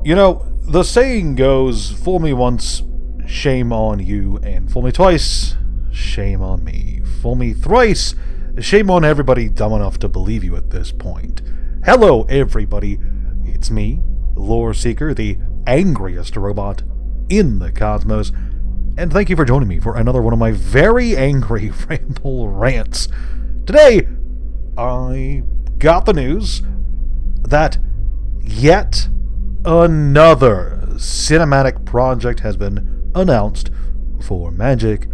You know, the saying goes, fool me once, shame on you, and fool me twice, shame on me. Fool me thrice, shame on everybody dumb enough to believe you at this point. Hello, everybody. It's me, Lore Seeker, the angriest robot in the cosmos, and thank you for joining me for another one of my very angry ramble rants. Today, I got the news that yet another cinematic project has been announced for Magic: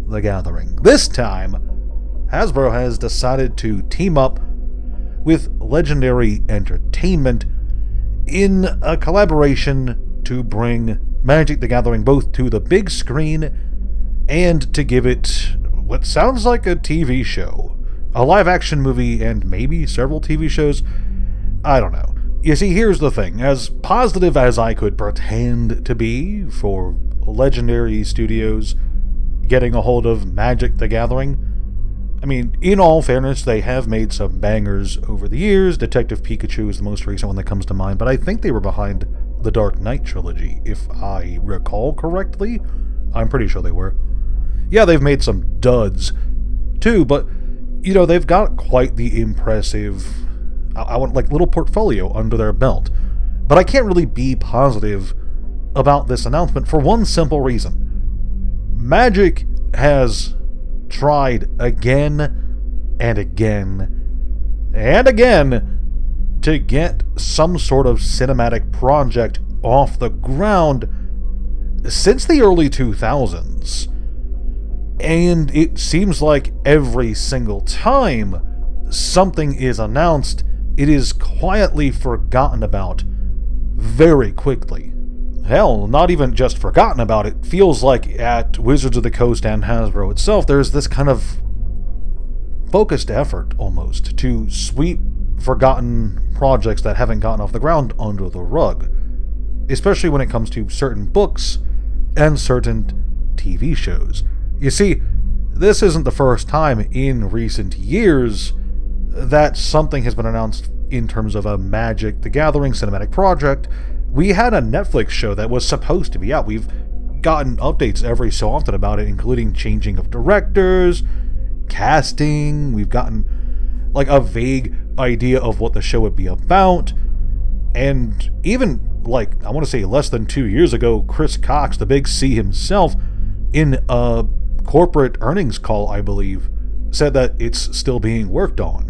The Gathering. This time, Hasbro has decided to team up with Legendary Entertainment in a collaboration to bring Magic: The Gathering both to the big screen and to give it what sounds like a TV show. A live-action movie and maybe several TV shows? I don't know. You see, here's the thing. As positive as I could pretend to be for Legendary Studios getting a hold of Magic: The Gathering, I mean, in all fairness, they have made some bangers over the years. Detective Pikachu is the most recent one that comes to mind, but I think they were behind the Dark Knight trilogy, if I recall correctly. I'm pretty sure they were. Yeah, they've made some duds, too, but, you know, they've got quite the impressive, I want like little portfolio under their belt. But I can't really be positive about this announcement for one simple reason. Magic has tried again and again and again to get some sort of cinematic project off the ground since the early 2000s. And it seems like every single time something is announced, it is quietly forgotten about very quickly. Hell, not even just forgotten about, it feels like at Wizards of the Coast and Hasbro itself, there's this kind of focused effort, almost, to sweep forgotten projects that haven't gotten off the ground under the rug. Especially when it comes to certain books and certain TV shows. You see, this isn't the first time in recent years that something has been announced in terms of a Magic: The Gathering cinematic project. We had a Netflix show that was supposed to be out. We've gotten updates every so often about it, including changing of directors, casting. We've gotten like a vague idea of what the show would be about. And even like, I want to say less than 2 years ago, Chris Cox, the big C himself, in a corporate earnings call, I believe, said that it's still being worked on.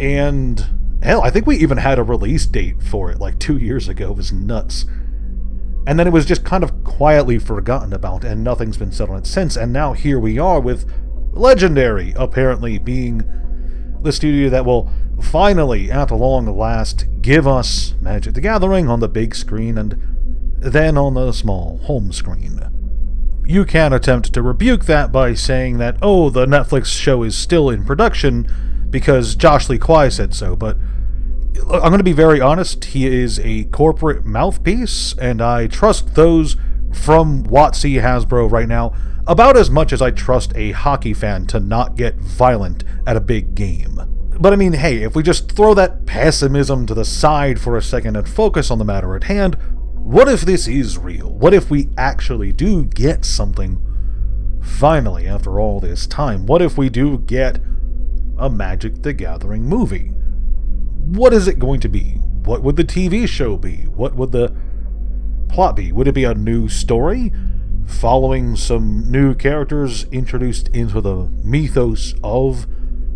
And hell, I think we even had a release date for it like 2 years ago. It was nuts. And then it was just kind of quietly forgotten about, and nothing's been said on it since. And now here we are with Legendary apparently being the studio that will finally, at long last, give us Magic: The Gathering on the big screen and then on the small home screen. You can attempt to rebuke that by saying that, oh, the Netflix show is still in production because Josh Lee Kwai said so, but I'm going to be very honest, he is a corporate mouthpiece, and I trust those from WotC Hasbro right now about as much as I trust a hockey fan to not get violent at a big game. But I mean, hey, if we just throw that pessimism to the side for a second and focus on the matter at hand, what if this is real? What if we actually do get something finally after all this time? What if we do get a Magic: The Gathering movie? What is it going to be? What would the TV show be? What would the plot be? Would it be a new story following some new characters introduced into the mythos of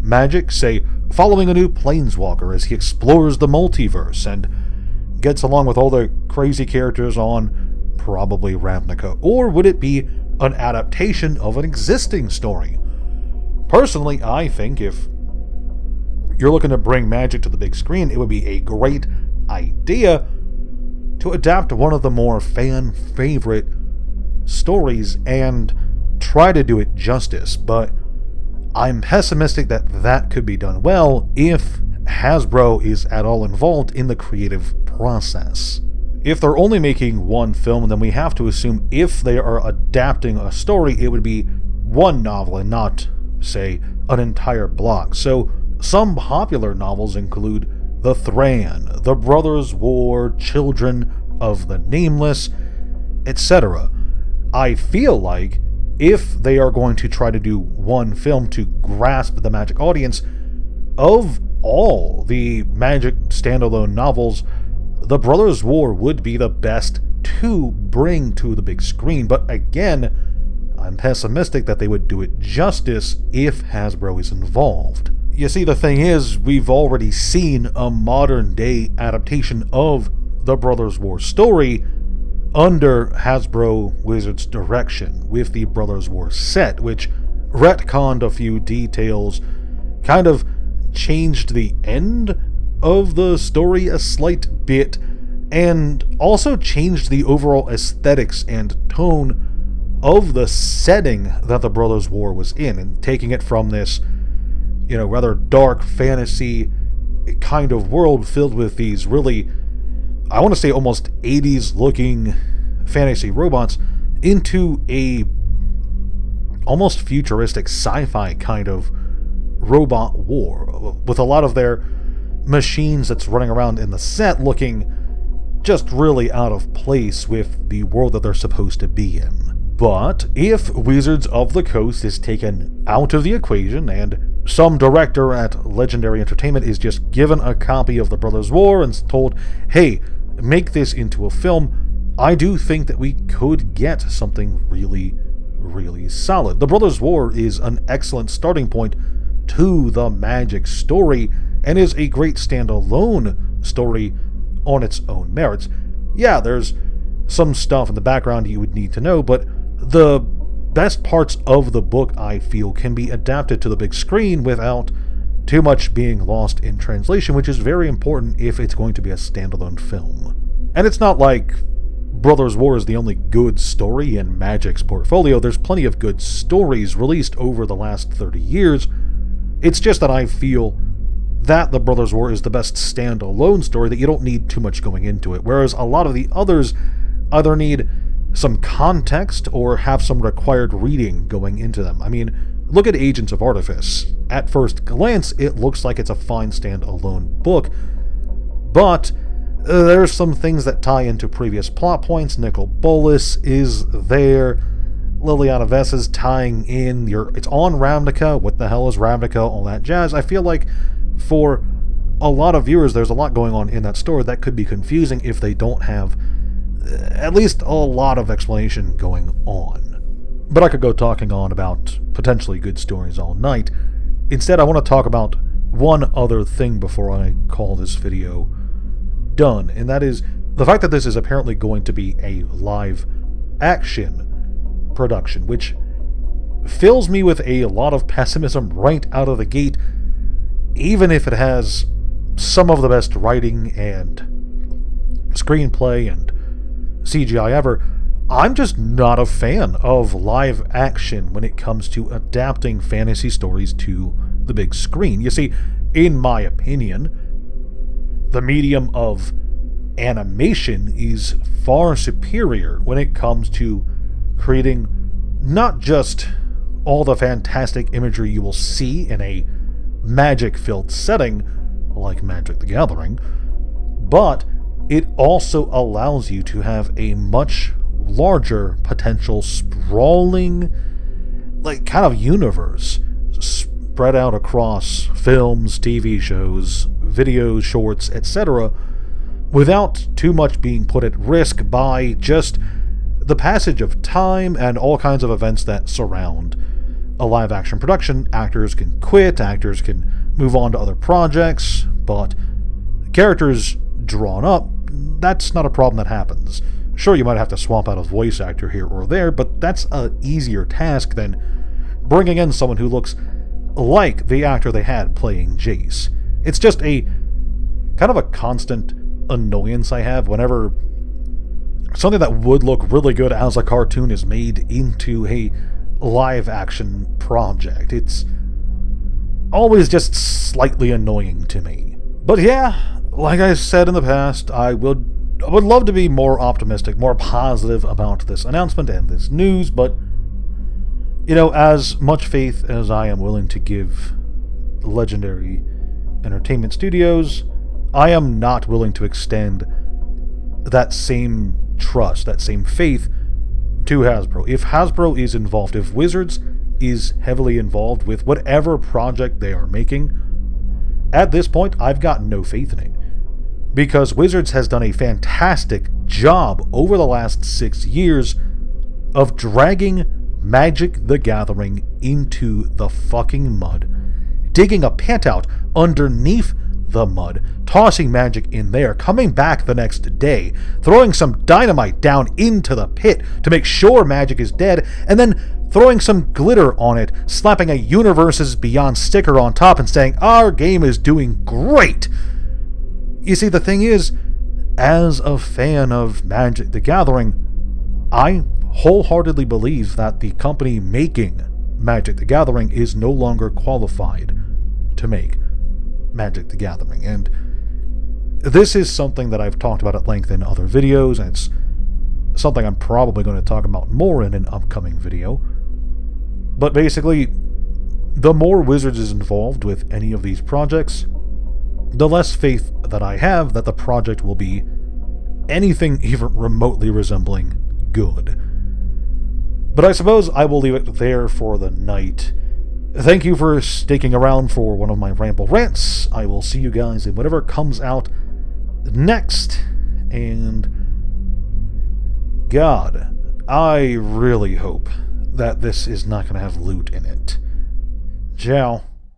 Magic? Say, following a new planeswalker as he explores the multiverse and gets along with all the crazy characters on probably Ravnica? Or would it be an adaptation of an existing story? Personally, I think if you're looking to bring Magic to the big screen, it would be a great idea to adapt one of the more fan-favorite stories and try to do it justice, but I'm pessimistic that that could be done well if Hasbro is at all involved in the creative process. If they're only making one film, then we have to assume if they are adapting a story, it would be one novel and not, say, an entire block. So some popular novels include The Thran, The Brothers' War, Children of the Nameless, etc. I feel like if they are going to try to do one film to grasp the Magic audience, of all the Magic standalone novels, The Brothers' War would be the best to bring to the big screen. But again, I'm pessimistic that they would do it justice if Hasbro is involved. You see, the thing is, we've already seen a modern-day adaptation of the Brothers' War story under Hasbro Wizards' direction with the Brothers' War set, which retconned a few details, kind of changed the end of the story a slight bit, and also changed the overall aesthetics and tone of the setting that the Brothers' War was in, and taking it from this, rather dark fantasy kind of world filled with these really, I want to say almost 80s looking fantasy robots, into a almost futuristic sci-fi kind of robot war, with a lot of their machines that's running around in the set looking just really out of place with the world that they're supposed to be in. But if Wizards of the Coast is taken out of the equation and some director at Legendary Entertainment is just given a copy of The Brothers' War and told, hey, make this into a film, I do think that we could get something really, really solid. The Brothers' War is an excellent starting point to the Magic story and is a great standalone story on its own merits. Yeah, there's some stuff in the background you would need to know, but the best parts of the book, I feel, can be adapted to the big screen without too much being lost in translation, which is very important if it's going to be a standalone film. And it's not like Brothers' War is the only good story in Magic's portfolio. There's plenty of good stories released over the last 30 years. It's just that I feel that The Brothers' War is the best standalone story, that you don't need too much going into it, whereas a lot of the others either need some context or have some required reading going into them. I mean, look at Agents of Artifice. At first glance, it looks like it's a fine standalone book, but there's some things that tie into previous plot points. Nicol Bolas is there. Liliana Vess is tying in. It's on Ravnica. What the hell is Ravnica? All that jazz. I feel like for a lot of viewers, there's a lot going on in that story that could be confusing if they don't have at least a lot of explanation going on. But I could go talking on about potentially good stories all night. Instead, I want to talk about one other thing before I call this video done, and that is the fact that this is apparently going to be a live action production, which fills me with a lot of pessimism right out of the gate, even if it has some of the best writing and screenplay and CGI ever. I'm just not a fan of live action when it comes to adapting fantasy stories to the big screen. You see, in my opinion, the medium of animation is far superior when it comes to creating not just all the fantastic imagery you will see in a Magic-filled setting like Magic the Gathering, but it also allows you to have a much larger potential sprawling kind of universe spread out across films, TV shows, videos, shorts, etc., without too much being put at risk by just the passage of time and all kinds of events that surround a live action production. Actors can quit, actors can move on to other projects, but characters drawn up, that's not a problem that happens. Sure, you might have to swap out a voice actor here or there, but that's an easier task than bringing in someone who looks like the actor they had playing Jace. It's just a kind of a constant annoyance I have whenever something that would look really good as a cartoon is made into a live action project. It's always just slightly annoying to me. But yeah, like I said in the past, I would love to be more optimistic, more positive about this announcement and this news, but as much faith as I am willing to give Legendary Entertainment Studios, I am not willing to extend that same trust, that same faith to Hasbro. If Hasbro is involved, if Wizards is heavily involved with whatever project they are making, at this point, I've got no faith in it. Because Wizards has done a fantastic job over the last 6 years of dragging Magic the Gathering into the fucking mud, digging a pit out underneath the mud, tossing Magic in there, coming back the next day, throwing some dynamite down into the pit to make sure Magic is dead, and then throwing some glitter on it, slapping a Universes Beyond sticker on top and saying, "Our game is doing great!" You see, the thing is, as a fan of Magic the Gathering, I wholeheartedly believe that the company making Magic the Gathering is no longer qualified to make Magic the Gathering. And this is something that I've talked about at length in other videos, and it's something I'm probably going to talk about more in an upcoming video. But basically, the more Wizards is involved with any of these projects, the less faith that I have that the project will be anything even remotely resembling good. But I suppose I will leave it there for the night. Thank you for sticking around for one of my ramble rants. I will see you guys in whatever comes out next. And God, I really hope that this is not going to have loot in it. Ciao.